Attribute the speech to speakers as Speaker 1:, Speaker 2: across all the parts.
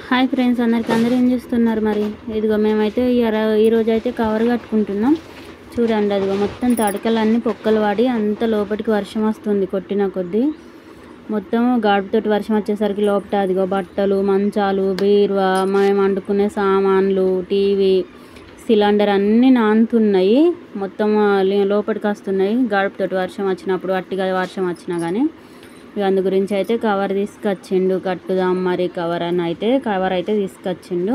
Speaker 1: Hi friends, అందరు ఏం చేస్తున్నారు? మరి ఇదిగో మేమైతే ఈరోజు అయితే కవర్ కట్టుకుంటున్నాం. చూడండి, అదిగో మొత్తం తడకలన్నీ పొక్కలు వాడి అంత లోపలికి వర్షం వస్తుంది. కొట్టిన కొద్దీ మొత్తం గాడుపుతోటి వర్షం వచ్చేసరికి లోపల అదిగో బట్టలు, మంచాలు, బీరువా, మేము వండుకునే సామాన్లు, టీవీ, సిలిండర్ అన్నీ నానుతున్నాయి. మొత్తం లోపలికి వస్తున్నాయి గాడుపుతోటి వర్షం వచ్చినప్పుడు. అట్టిగా వర్షం వచ్చినా కానీ ఇక అందు గురించి అయితే కవర్ తీసుకొచ్చిండు. కట్టుదాం మరి కవర్ అయితే తీసుకొచ్చిండు.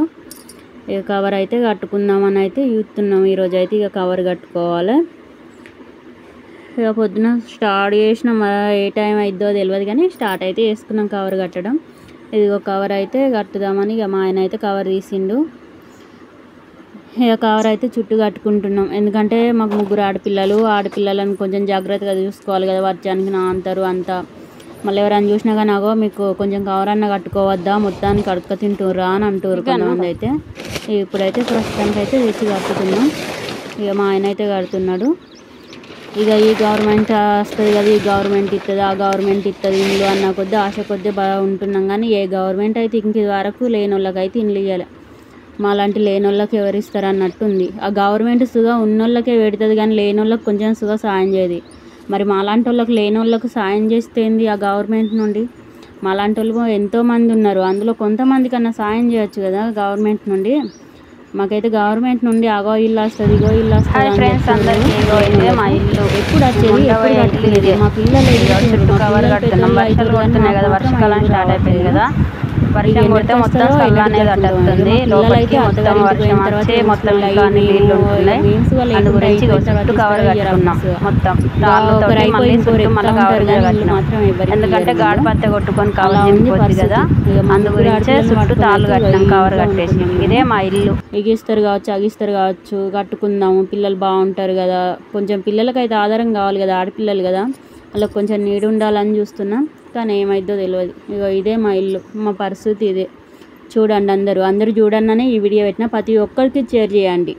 Speaker 1: ఇక కవర్ అయితే కట్టుకుందామని అయితే చూస్తున్నాం. ఈరోజు అయితే ఇక కవర్ కట్టుకోవాలి. ఇక పొద్దున స్టార్ట్ చేసినాం. ఏ టైం అయిద్దో తెలియదు కానీ స్టార్ట్ అయితే చేసుకున్నాం కవర్ కట్టడం. ఇదిగో కవర్ అయితే కట్టుదామని ఇక మా ఆయన అయితే కవర్ తీసిండు. ఇక కవర్ అయితే చుట్టూ కట్టుకుంటున్నాం. ఎందుకంటే మాకు 3 ఆడపిల్లలను కొంచెం జాగ్రత్తగా చూసుకోవాలి కదా. వర్షానికి నాంతారు అంతా. మళ్ళీ ఎవరైనా చూసినా కానీ అగో మీకు కొంచెం కవర్ అన్న కట్టుకోవద్దా, మొత్తానికి అడక తింటుర్రా అని అంటారు కొంతమంది. అయితే ఇప్పుడైతే ప్రస్తుతానికి అయితే తెచ్చి కట్టుతున్నాం. ఇక మా ఆయన అయితే కడుతున్నాడు. ఇక ఈ గవర్నమెంట్ వస్తుంది కదా, ఈ గవర్నమెంట్ ఇస్తుంది, ఆ గవర్నమెంట్ ఇస్తుంది ఇండ్లు అన్న కొద్దీ ఆశ కొద్దీ బాగా ఉంటున్నాం. కానీ ఏ గవర్నమెంట్ అయితే ఇంక ఇది వరకు లేని వాళ్ళకైతే ఇండ్లు ఇవ్వాలి. మాలాంటి లేని వాళ్ళకి ఎవరిస్తారు అన్నట్టుంది. ఆ గవర్నమెంట్ సుగా ఉన్నోళ్ళకే పెడుతుంది కానీ లేని వాళ్ళకి కొంచెం సుగా సాయం చేయదు. మరి మాలాంటి వాళ్ళకి లేని వాళ్ళకి సాయం చేస్తేంది ఆ గవర్నమెంట్ నుండి? మాలాంటి వాళ్ళు ఎంతోమంది ఉన్నారు, అందులో కొంతమంది కన్నా సాయం చేయొచ్చు కదా గవర్నమెంట్ నుండి. మాకైతే గవర్నమెంట్ నుండి అగో ఇల్లు వస్తుంది, ఇగో ఇల్లు వస్తుంది. ఎప్పుడు వచ్చేది, మా పిల్లలు
Speaker 2: వర్షం కొడితే మొత్తం చల్ల అనేది అట్టేస్తుంది. లోపలికి మొత్తం వర్షం వచ్చి మొత్తం ఇంకా నీళ్ళు ఉంటున్నాయి. అందు గురించి చుట్టూ కవర్ కట్టుకున్నాం. మొత్తం తాళ్ళతో మళ్ళీ చుట్టూ మళ్ళీ కవర్ కట్టినాం. ఎందుకంటే గాడి పత్త కొట్టుకొని కవర్ చింపిపోద్ది కదా, అందు గురించే చుట్టూ తాళ్ళు కట్టినాం, కవర్ కట్టేసి. ఇదే మా ఇల్లు.
Speaker 1: ఎగిస్తారు కావచ్చు, అగిస్తారు కావచ్చు, కట్టుకుందాము. పిల్లలు బాగుంటారు కదా, కొంచెం పిల్లలకైతే ఆధారం కావాలి కదా, ఆడపిల్లలు కదా, వాళ్ళకి కొంచెం నీడు ఉండాలని చూస్తున్నాం. కానీ ఏమైద్దో తెలియదు. ఇగో ఇదే మా ఇల్లు, మా పరిస్థితి ఇదే. చూడండి, అందరూ చూడండి ఈ వీడియో పెట్టిన ప్రతి ఒక్కరికి షేర్ చేయండి.